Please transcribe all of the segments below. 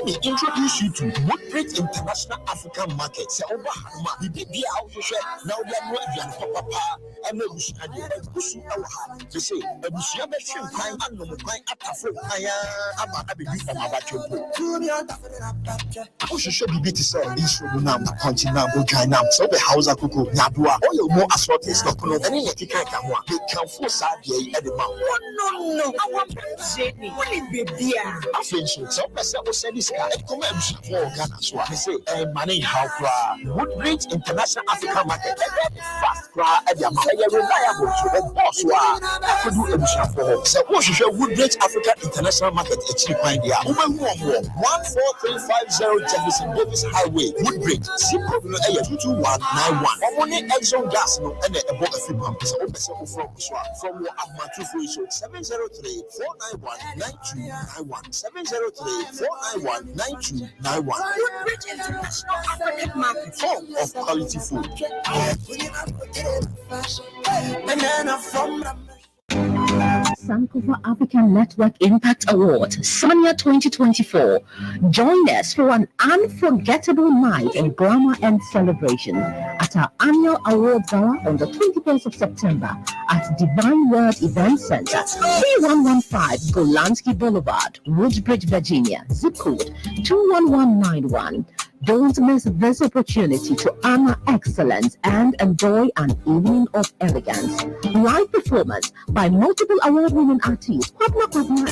let me introduce you to Woodbridge International African Market. Say over Hama, the BBA now we are not papa and no bush and the bush. They say a bush yam shrimp pine and no pine at a foot. I am a baby from a battle. I should show you to say this room now, punching now, go try now. So the house of Kuku, Nabua, all your more assorted stock on any can't come one. They can force out the other man. No, I want to say, what is baby? I think so. Person will say this guy. Come and for Ghana. So I say, money how Woodbridge International African Market. Fast at the amount. Reliable to the boss. I could do a mission for her. So what you show Woodbridge African International Market. It's find here. 14350 Jefferson Davis Highway, Woodbridge. Simple 22191. Only Exxon gas no and a boat of pump. So from your Amatu Free Show 703 491 9291 703 491 9291. Woodbridge International African Market, home of quality food. Sankofa African Network Impact Award, Sanya 2024. Join us for an unforgettable night of glamour and celebration at our annual award gala on the 21st of September at Divine Word Event Center, 3115 Golansky Boulevard, Woodbridge, Virginia, zip code 21191. Don't miss this opportunity to honor excellence and enjoy an evening of elegance. Live performance by multiple award-winning artists, Kwabna,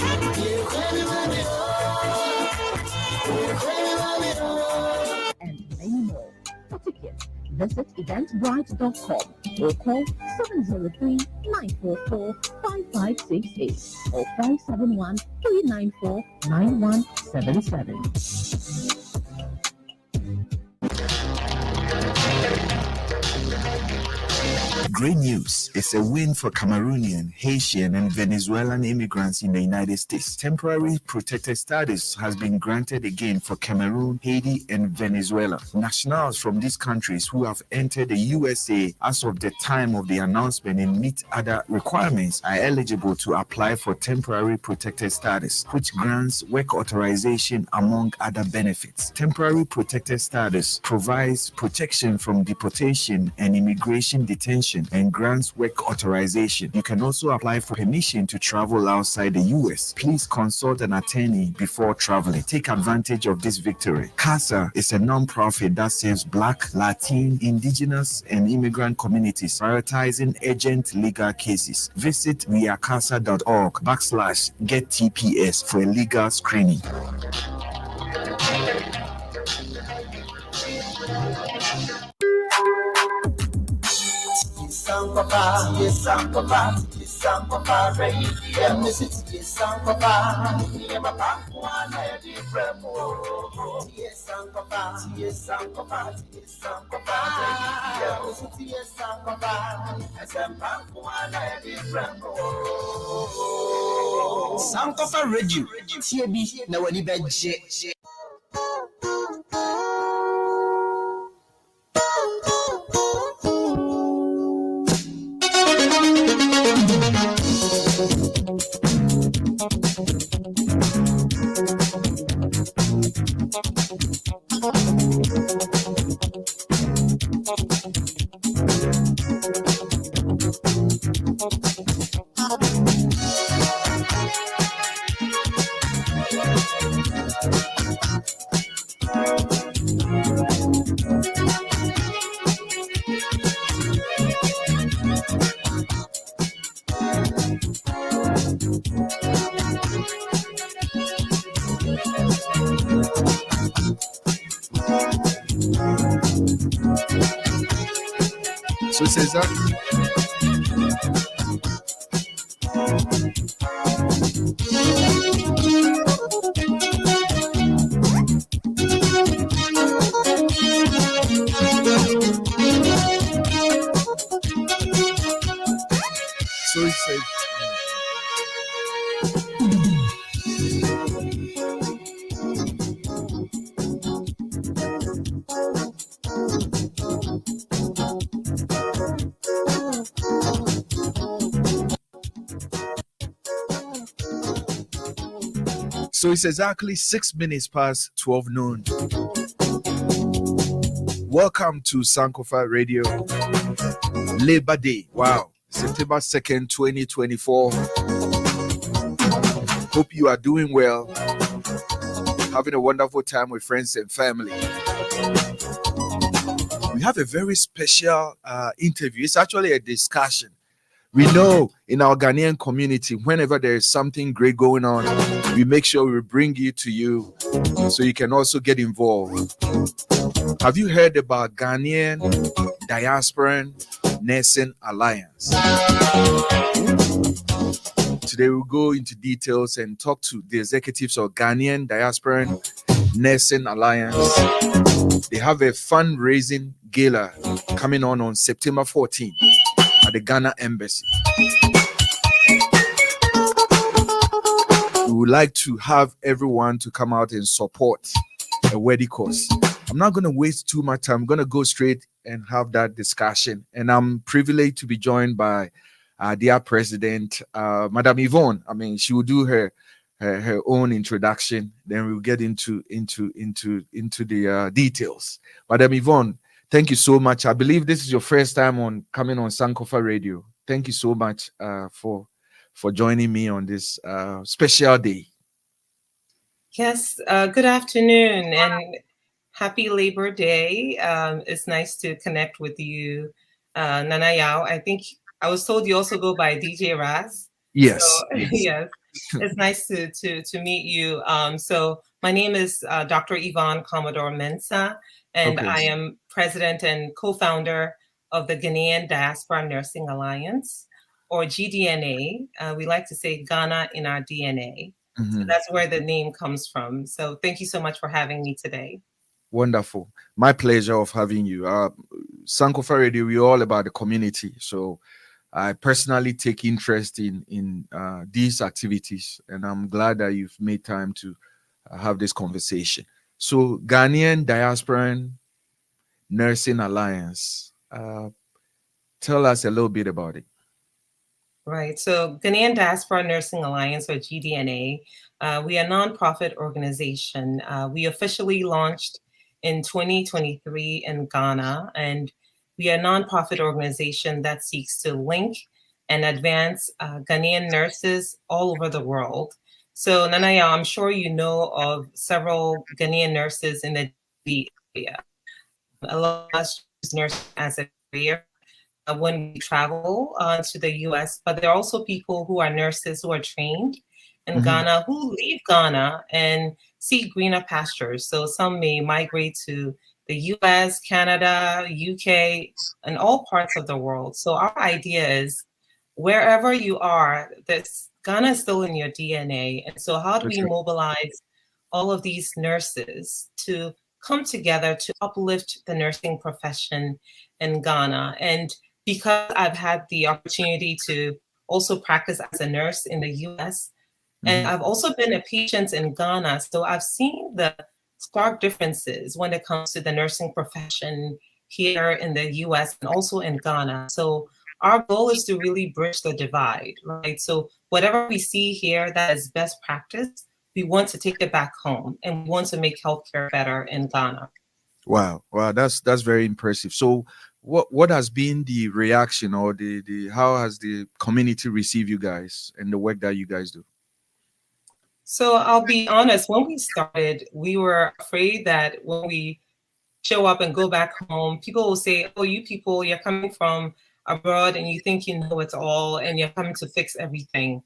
and many more. For tickets, visit eventbrite.com or call 703-944-5568 or 571-394-9177. Great news. It's a win for Cameroonian, Haitian, and Venezuelan immigrants in the United States. Temporary protected status has been granted again for Cameroon, Haiti, and Venezuela. Nationals from these countries who have entered the USA as of the time of the announcement and meet other requirements are eligible to apply for temporary protected status, which grants work authorization among other benefits. Temporary protected status provides protection from deportation and immigration detention and grants work authorization. You can also apply for permission to travel outside the U.S. Please consult an attorney before traveling. Take advantage of this victory. CASA is a non-profit that serves Black, Latin, Indigenous, and immigrant communities, prioritizing urgent legal cases. Visit viacasa.org/gettps for a legal screening. Sankofa, yes Sankofa, yes Sankofa, radio. Miss it, yes Sankofa. Yeah, my papa, di fremo. Yes Sankofa, yes Sankofa, yes Sankofa, radio. Miss it, yes Sankofa. Yes Sankofa, di fremo. Sankofa radio. TB na wani beje. So says that. So he said. So it's exactly 6 minutes past 12 noon. Welcome to Sankofa Radio. Labor Day. Wow. September 2nd, 2024. Hope you are doing well. Having a wonderful time with friends and family. We have a very special interview. It's actually a discussion. We know in our Ghanaian community, whenever there is something great going on, we make sure we bring it to you so you can also get involved. Have you heard about Ghanaian Diaspora Nursing Alliance? Today we'll go into details and talk to the executives of Ghanaian Diaspora Nursing Alliance. They have a fundraising gala coming on September 14th at the Ghana Embassy. We would like to have everyone to come out and support a wedding course. I'm not going to waste too much time. I'm going to go straight and have that discussion. And I'm privileged to be joined by dear President, Madam Yvonne. I mean, she will do her own introduction. Then we'll get into the details. Madam Yvonne, thank you so much. I believe this is your first time coming on Sankofa Radio. Thank you so much for joining me on this special day. Yes, good afternoon and happy Labor Day. It's nice to connect with you, Nana Yao. I think I was told you also go by DJ Raz. Yes. So, yes. It's nice to meet you. So my name is Dr. Yvonne Commodore Mensah, and Okay. I am president and co-founder of the Ghanaian Diaspora Nursing Alliance, or GDNA. We like to say Ghana in our DNA. Mm-hmm. So that's where the name comes from. So thank you so much for having me today. Wonderful. My pleasure of having you. Sankofa Radio, we're all about the community. So I personally take interest in these activities, and I'm glad that you've made time to have this conversation. So Ghanaian Diaspora Nursing Alliance, tell us a little bit about it. Right. So Ghanaian Diaspora Nursing Alliance, or GDNA, we are a nonprofit organization. We officially launched in 2023 in Ghana, and we are a nonprofit organization that seeks to link and advance Ghanaian nurses all over the world. So Nanaya, I'm sure you know of several Ghanaian nurses in the area. A lot of us use nursing as a career when we travel to the US, but there are also people who are nurses who are trained in Ghana who leave Ghana and seek greener pastures. So some may migrate to the US, Canada, UK, and all parts of the world. So our idea is wherever you are, Ghana is still in your DNA. And so how do we mobilize all of these nurses to come together to uplift the nursing profession in Ghana? And because I've had the opportunity to also practice as a nurse in the US, and I've also been a patient in Ghana, so I've seen the stark differences when it comes to the nursing profession here in the US and also in Ghana. So our goal is to really bridge the divide, right? So whatever we see here that is best practice, we want to take it back home, and we want to make healthcare better in Ghana. Wow, that's very impressive. So what has been the reaction, or the how has the community received you guys and the work that you guys do? So I'll be honest, when we started, we were afraid that when we show up and go back home, people will say, oh, you people, you're coming from abroad and you think you know it all and you're coming to fix everything.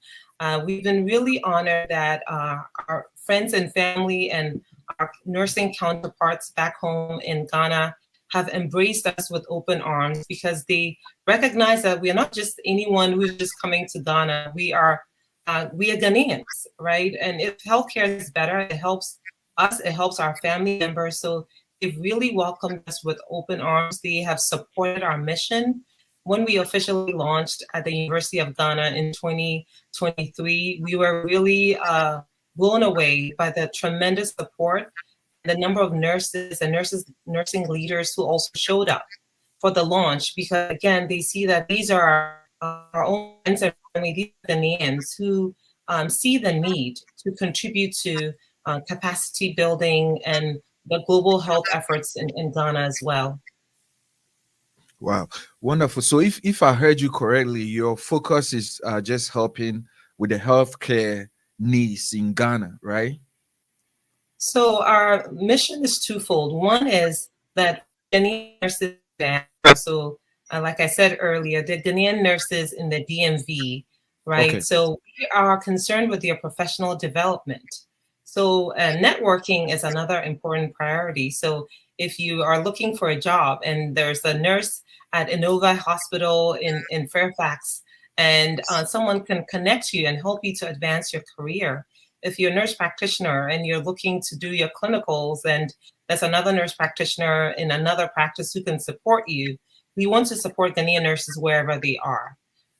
We've been really honored that our friends and family and our nursing counterparts back home in Ghana have embraced us with open arms, because they recognize that we are not just anyone who's just coming to Ghana. We are Ghanaians, right? And if healthcare is better, it helps us, it helps our family members. So they've really welcomed us with open arms. They have supported our mission. When we officially launched at the University of Ghana in 2023, we were really blown away by the tremendous support, the number of nurses and nursing leaders who also showed up for the launch, because again, they see that these are our own friends and family, these Ghanaians who see the need to contribute to capacity building and the global health efforts in Ghana as well. Wow, wonderful. So if I heard you correctly, your focus is just helping with the healthcare needs in Ghana, right? So our mission is twofold. One is that Ghanaian nurses, so like I said earlier, the Ghanaian nurses in the DMV, right? Okay. So we are concerned with their professional development. So networking is another important priority. So if you are looking for a job and there's a nurse at Innova Hospital in Fairfax, and someone can connect you and help you to advance your career. If you're a nurse practitioner and you're looking to do your clinicals and there's another nurse practitioner in another practice who can support you, we want to support Ghanaian nurses wherever they are.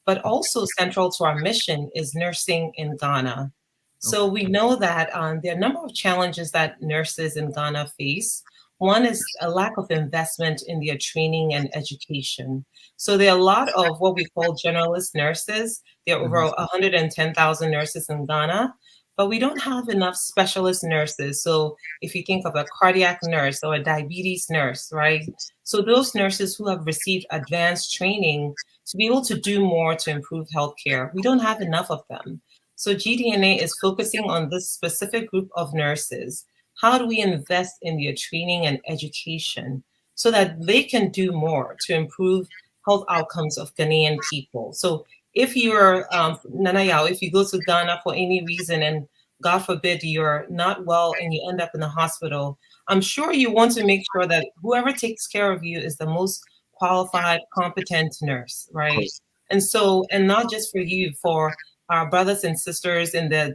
But also central to our mission is nursing in Ghana. So we know that there are a number of challenges that nurses in Ghana face. One is a lack of investment in their training and education. So there are a lot of what we call generalist nurses. There are over 110,000 nurses in Ghana, but we don't have enough specialist nurses. So if you think of a cardiac nurse or a diabetes nurse, right? So those nurses who have received advanced training to be able to do more to improve healthcare, we don't have enough of them. So GDNA is focusing on this specific group of nurses. How do we invest in their training and education so that they can do more to improve health outcomes of Ghanaian people? So if you're Nana Yao, if you go to Ghana for any reason and God forbid you're not well and you end up in the hospital, I'm sure you want to make sure that whoever takes care of you is the most qualified, competent nurse, right? And so, and not just for you, for our brothers and sisters in the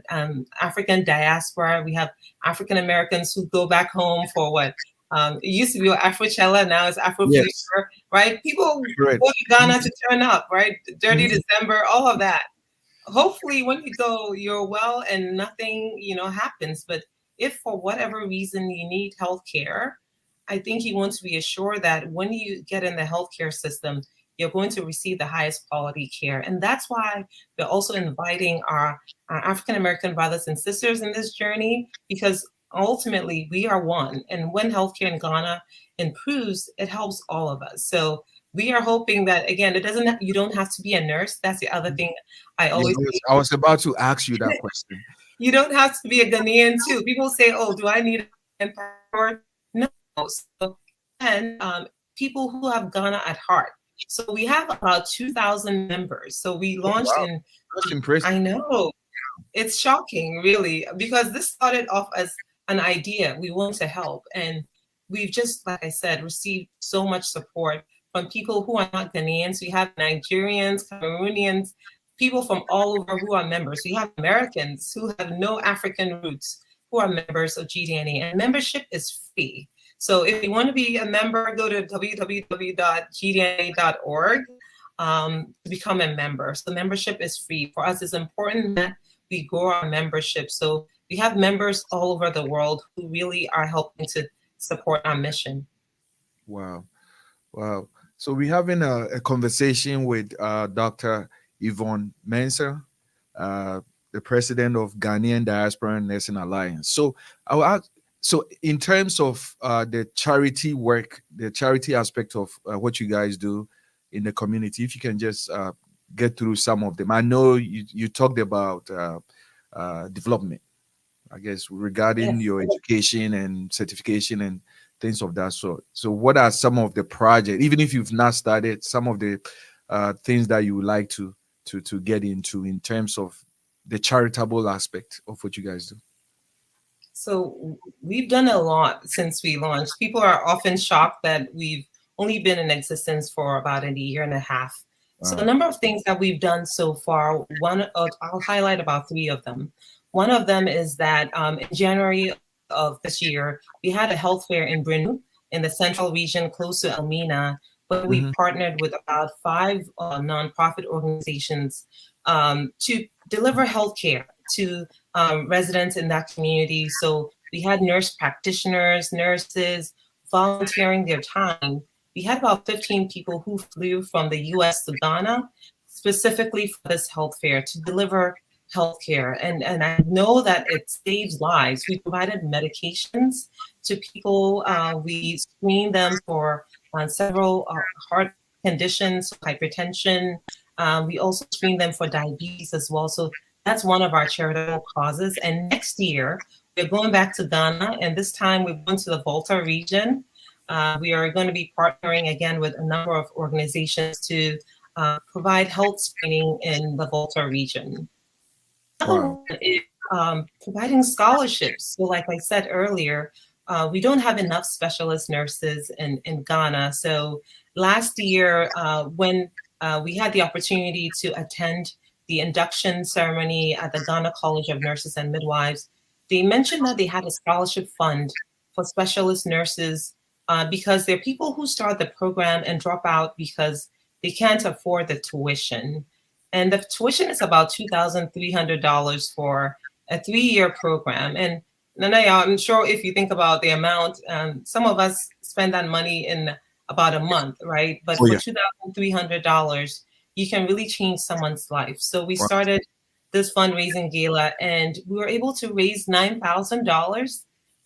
African diaspora. We have African Americans who go back home for what? It used to be Afrochella, now it's Afrofuture, right? People go to Ghana to turn up, right? Dirty December, all of that. Hopefully when you go, you're well and nothing, happens. But if for whatever reason you need healthcare, I think you want to be assured that when you get in the healthcare system, you're going to receive the highest quality care. And that's why we're also inviting our African-American brothers and sisters in this journey, because ultimately we are one. And when healthcare in Ghana improves, it helps all of us. So we are hoping that, again, you don't have to be a nurse. That's the other thing I always say. I was about to ask you that question. You don't have to be a Ghanaian too. People say, oh, do I need a passport? No. So, and people who have Ghana at heart. So we have about 2,000 members. So we launched in. That's impressive. I know. It's shocking, really, because this started off as an idea. We want to help. And we've just, like I said, received so much support from people who are not Ghanaians. We have Nigerians, Cameroonians, people from all over who are members. We have Americans who have no African roots who are members of GDNA. And membership is free. So if you want to be a member, go to www.gdna.org to become a member. So membership is free. For us, it's important that we grow our membership. So we have members all over the world who really are helping to support our mission. Wow. Wow. So we're having a conversation with Dr. Yvonne Mensah, the president of Ghanaian Diaspora Nursing Alliance. So I'll ask, so in terms of the charity work, the charity aspect of what you guys do in the community, if you can just get through some of them. I know you talked about development, I guess, regarding your education and certification and things of that sort. So what are some of the projects, even if you've not started, some of the things that you would like to get into in terms of the charitable aspect of what you guys do? So we've done a lot since we launched. People are often shocked that we've only been in existence for about a year and a half. So a number of things that we've done so far, I'll highlight about 3 of them. One of them is that in January of this year, we had a health fair in Brinu in the central region close to Elmina, where we partnered with about 5 nonprofit organizations to deliver healthcare to residents in that community. So we had nurse practitioners, nurses volunteering their time. We had about 15 people who flew from the US to Ghana specifically for this health fair to deliver healthcare, and I know that it saves lives. We provided medications to people. We screened them for several heart conditions, hypertension. We also screened them for diabetes as well. So that's one of our charitable causes. And next year, we're going back to Ghana, and this time we're going to the Volta region. We are going to be partnering again with a number of organizations to provide health screening in the Volta region. Wow. Providing scholarships. So like I said earlier, we don't have enough specialist nurses in Ghana. So last year, when we had the opportunity to attend the induction ceremony at the Ghana College of Nurses and Midwives, they mentioned that they had a scholarship fund for specialist nurses because there are people who start the program and drop out because they can't afford the tuition. And the tuition is about $2,300 for a 3-year program. And Nanaya, I'm sure if you think about the amount, some of us spend that money in about a month, right? But for $2,300, you can really change someone's life. So we started this fundraising gala, and we were able to raise $9,000.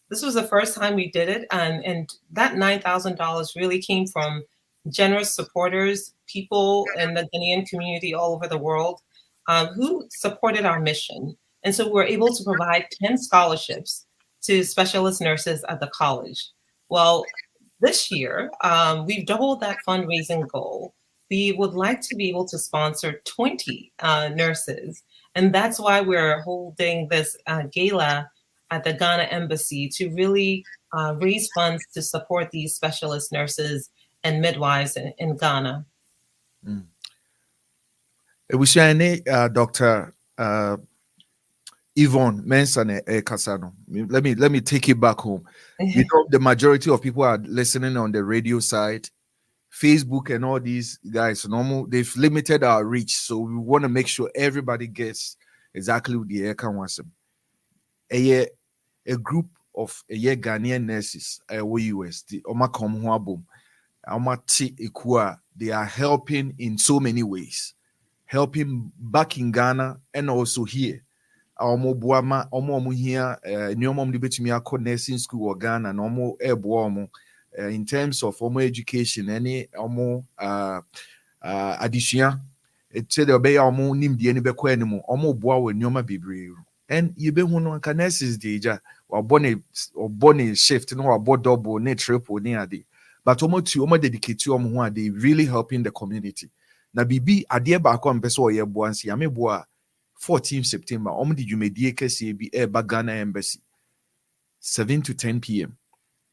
This was the first time we did it. And that $9,000 really came from generous supporters, people in the Ghanaian community all over the world who supported our mission. And so we were able to provide 10 scholarships to specialist nurses at the college. Well, this year, we've doubled that fundraising goal. We would like to be able to sponsor 20 nurses. And that's why we're holding this gala at the Ghana Embassy to really raise funds to support these specialist nurses and midwives in Ghana. We say, Dr. Yvonne Mensah Kasano. Let me take it back home. You know, the majority of people are listening on the radio side, Facebook, and all these guys. Normal, they've limited our reach, so we want to make sure everybody gets exactly what the Eka wants them. A group of Ghanaian nurses, US, the Omakom Huabum. They are helping in so many ways, helping back in Ghana and also here. Here, nursing school or Ghana, in terms of education, any addition. It said obey nim the any beko anymore, boa with nyoma bibre. And you be one can nurses deja or bonny shift, no about double, net triple near the. But almost dedicate to they really helping the community. Na bibi adie ba kwa mpeso ye boansi ame boa 14 September the Jumedie KCB Ghana Embassy 7 to 10 p.m.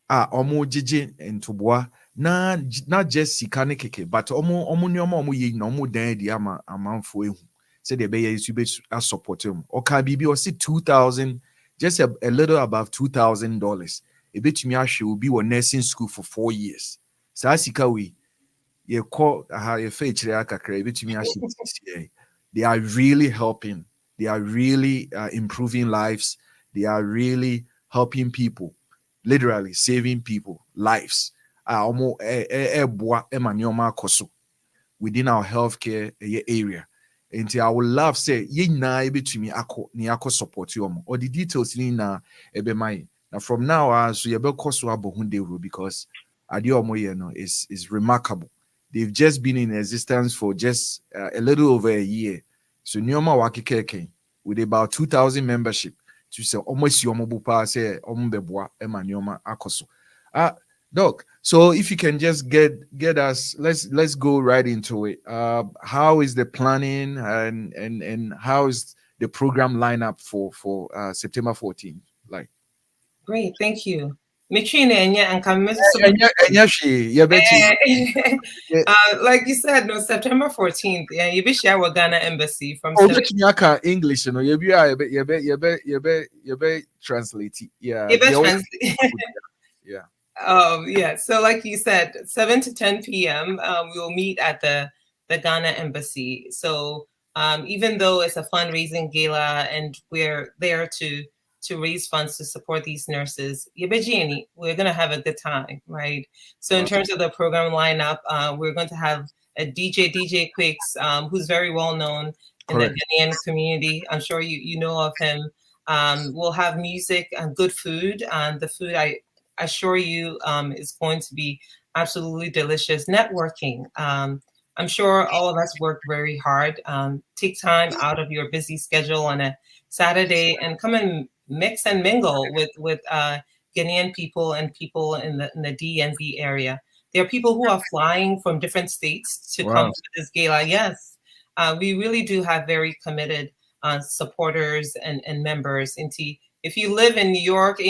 Jiji into boa not just sikane keke but nyoma ye no dan di ama amanfo ehu say the be is you support him or can bibi or see 2,000 just a little above $2,000. A bit me will be on nursing school for 4 years. So as we call they are really helping. They are really improving lives. They are really helping people, literally saving people lives. Within our healthcare area. And I would love say ye na ebe to me ako support you or the details in na ebe my. Now from now so you be cost because Adiomo is remarkable. They've just been in existence for just a little over a year. So Nyoma Wakikeke with about 2,000 membership to say almost Yomobupa say Ombeboa Emma Nyoma Akoso. Doc, so if you can just get us, let's go right into it. How is the planning and how is the program lineup for September 14th? Like, great, thank you. Like you said, no, September 14th. Yeah, you be share with Ghana Embassy from English, you know, you be translate. Yeah. Yeah. Yeah. So like you said, 7 to 10 p.m. We will meet at the Ghana Embassy. So even though it's a fundraising gala and we're there to raise funds to support these nurses, we're going to have a good time, right? So in terms of the program lineup, we're going to have a DJ Quicks, who's very well known in the Ghanaian community. I'm sure you know of him. We'll have music and good food. And the food, I assure you, is going to be absolutely delicious. Networking. I'm sure all of us work very hard. Take time out of your busy schedule on a Saturday and come and mix and mingle with Ghanaian people and people in the DMV area. There are people who are flying from different states to come to this gala. Yes, we really do have very committed supporters and members. And if you live in New York,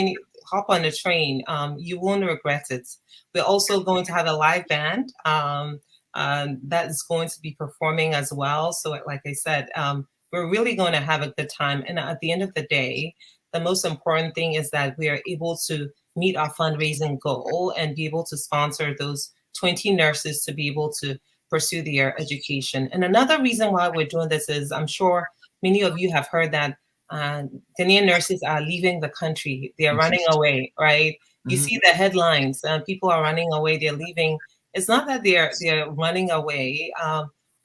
hop on the train. You won't regret it. We're also going to have a live band that is going to be performing as well. So like I said, we're really going to have a good time. And at the end of the day, the most important thing is that we are able to meet our fundraising goal and be able to sponsor those 20 nurses to be able to pursue their education. And another reason why we're doing this is, I'm sure many of you have heard that Ghanaian nurses are leaving the country. They are running away, right? You see the headlines, people are running away, they're leaving. It's not that they're running away.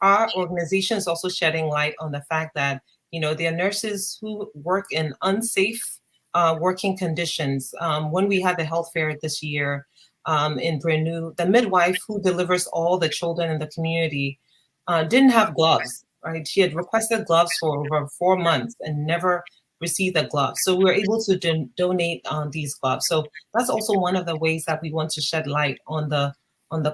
Our organization is also shedding light on the fact that, there are nurses who work in unsafe working conditions. When we had the health fair this year in Brenu, the midwife who delivers all the children in the community didn't have gloves, right? She had requested gloves for over 4 months and never received a glove. So we were able to donate these gloves. So that's also one of the ways that we want to shed light on the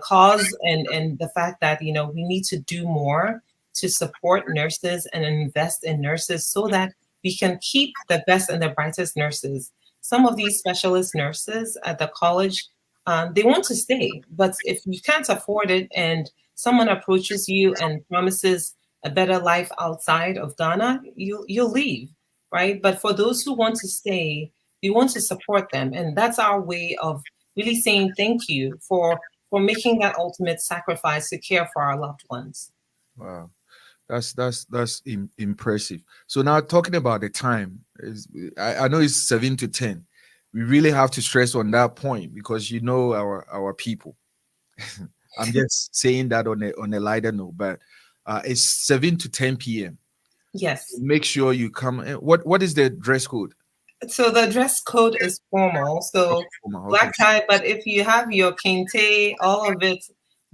cause and the fact that, we need to do more to support nurses and invest in nurses so that we can keep the best and the brightest nurses. Some of these specialist nurses at the college, they want to stay, but if you can't afford it and someone approaches you and promises a better life outside of Ghana, you'll leave, right? But for those who want to stay, we want to support them. And that's our way of really saying thank you for making that ultimate sacrifice to care for our loved ones. Wow. That's impressive. So now talking about the time, I know it's 7 to 10. We really have to stress on that point because our people. I'm just saying that on a lighter note, but it's 7 to 10 p.m. Yes. Make sure you come. What is the dress code? So the dress code is formal. So black tie, but if you have your kente, all of it.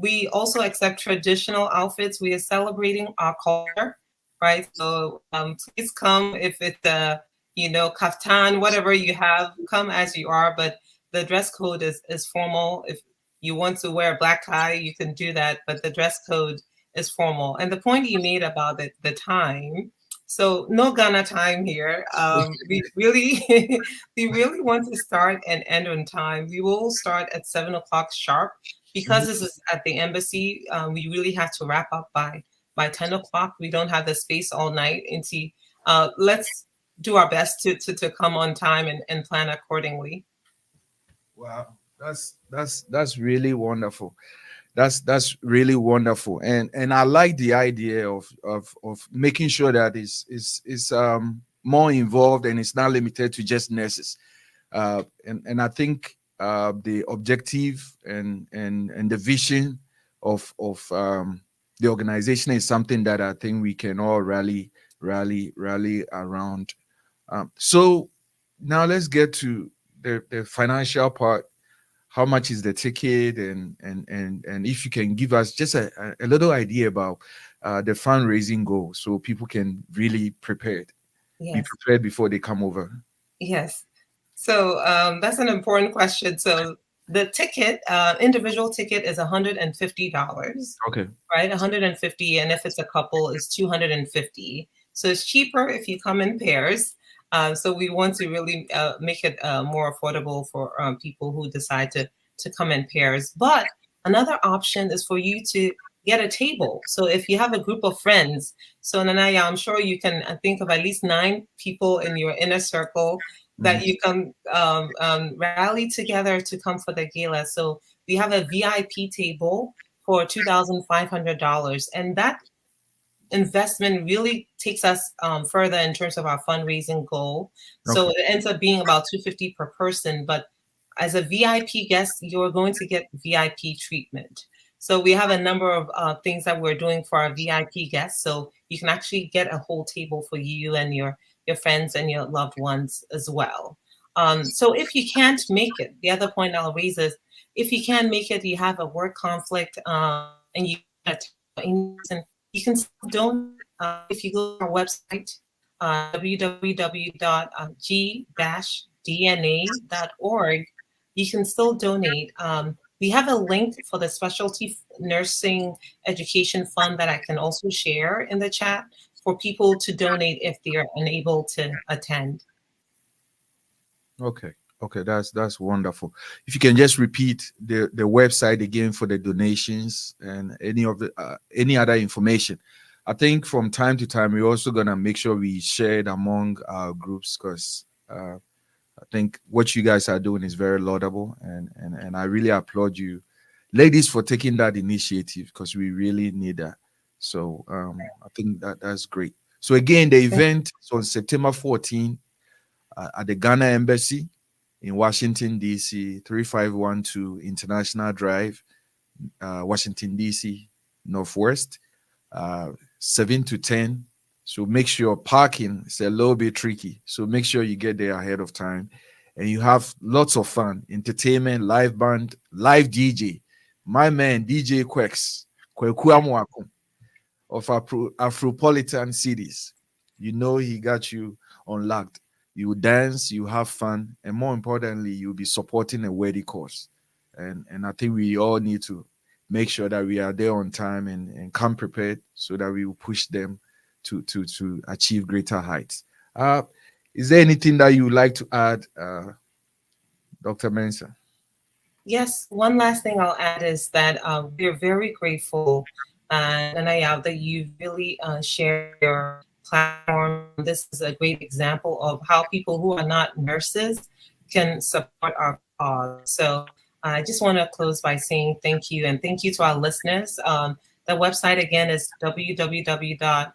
We also accept traditional outfits. We are celebrating our culture, right? So please come if it's kaftan, whatever you have, come as you are. But the dress code is formal. If you want to wear a black tie, you can do that. But the dress code is formal. And the point you made about the time. So no Ghana time here. We really want to start and end on time. We will start at 7 o'clock sharp. Because this is at the embassy, we really have to wrap up by 10 o'clock. We don't have the space all night. And let's do our best to come on time and plan accordingly. Wow, that's really wonderful. That's really wonderful. And I like the idea of making sure that it's more involved and it's not limited to just nurses. And I think the objective and the vision of the organization is something that I think we can all rally around. So now let's get to the financial part. How much is the ticket, and if you can give us just a little idea about the fundraising goal, so people can really prepare. Yes. Be prepared before they come over. Yes. So that's an important question. So the ticket, individual ticket is $150. Okay. Right, $150, and if it's a couple, it's $250. So it's cheaper if you come in pairs. So we want to really make it more affordable for people who decide to come in pairs. But another option is for you to get a table. So if you have a group of friends, so Nanaya, I'm sure you can think of at least 9 people in your inner circle that you can rally together to come for the gala. So we have a VIP table for $2,500, and that investment really takes us further in terms of our fundraising goal. Okay. So it ends up being about $250 per person, but as a VIP guest, you're going to get VIP treatment. So we have a number of things that we're doing for our VIP guests. So you can actually get a whole table for you and your friends and your loved ones as well. So if you can't make it, the other point I'll raise is, if you can't make it, you have a work conflict, and you can still donate. If you go to our website, www.g-dna.org, you can still donate. We have a link for the Specialty Nursing Education Fund that I can also share in the chat for people to donate if they are unable to attend. Okay, that's wonderful. If you can just repeat the website again for the donations and any other information. I think from time to time we're also gonna make sure we share it among our groups, because I think what you guys are doing is very laudable, and I really applaud you, ladies, for taking that initiative, because we really need that. So I think that's great. So again, the event is on September 14th at the Ghana Embassy in Washington, D.C., 3512 International Drive, Washington, D.C., Northwest, 7 to 10. So make sure parking is a little bit tricky. So make sure you get there ahead of time. And you have lots of fun, entertainment, live band, live DJ. My man, DJ Quex, Kweku Amwakum of Afropolitan Cities. You know he got you unlocked. You dance, you have fun, and more importantly, you'll be supporting a worthy cause. And I think we all need to make sure that we are there on time and come prepared, so that we will push them to achieve greater heights. Is there anything that you would like to add, Dr. Mensah? Yes, one last thing I'll add is that we're very grateful, Nanaya, that you really share your platform. This is a great example of how people who are not nurses can support our cause. So I just want to close by saying thank you, and thank you to our listeners. The website again is www.g-dna.org.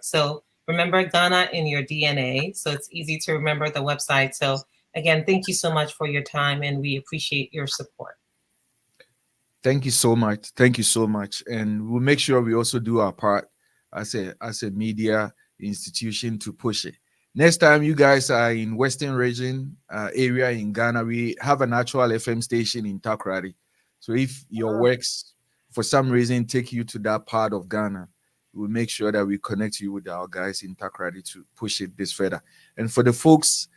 So remember Ghana in your DNA, so it's easy to remember the website. So again, thank you so much for your time, and we appreciate your support. Thank you so much. Thank you so much. And we'll make sure we also do our part as a media institution to push it. Next time you guys are in Western region area in Ghana, we have an actual FM station in Takoradi. So if your works for some reason take you to that part of Ghana, we'll make sure that we connect you with our guys in Takoradi to push it this further. And for the folks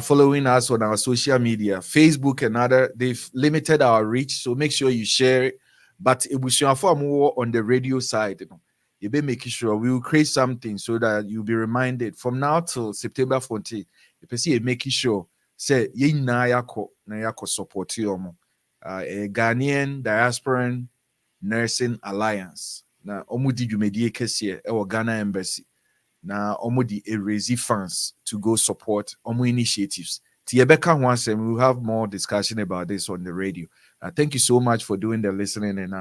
following us on our social media, Facebook and other, they've limited our reach, so make sure you share it. But it will show more on the radio side. You'll be making sure we will create something so that you'll be reminded from now till September 14th. You see, making sure say ye na yako support you a Ghanaian Diaspora Nursing Alliance. Na omudi jumedie kesiye ewo Ghana Embassy. Na omudi raise funds to go support omu initiatives. Tiebeka Hwansem, we will have more discussion about this on the radio. Thank you so much for doing the listening, and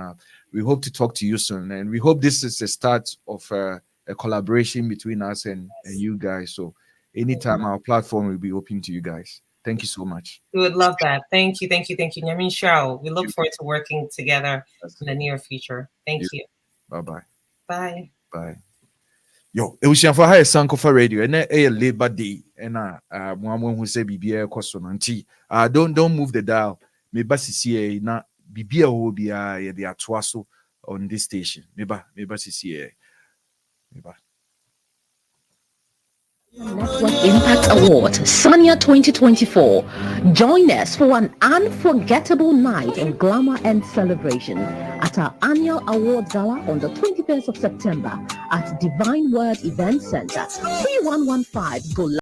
we hope to talk to you soon. And we hope this is the start of a collaboration between us and you guys. So anytime our platform will be open to you guys. Thank you so much. We would love that. Thank you. Nyamin Shao. We look forward to working together in the near future. Thank you. Bye-bye. Bye. Bye. Yo, it was for higher Sankofa Radio, and a Labor Day, and one who say BBA Kosonanti. Don't move the dial. Me basi na BBA will be the atwaso on this station. Me basi Network Impact Award, Sanya 2024. Join us for an unforgettable night of glamour and celebration at our annual award gala on the 21st of September at Divine Word Event Center, 3115 Gola.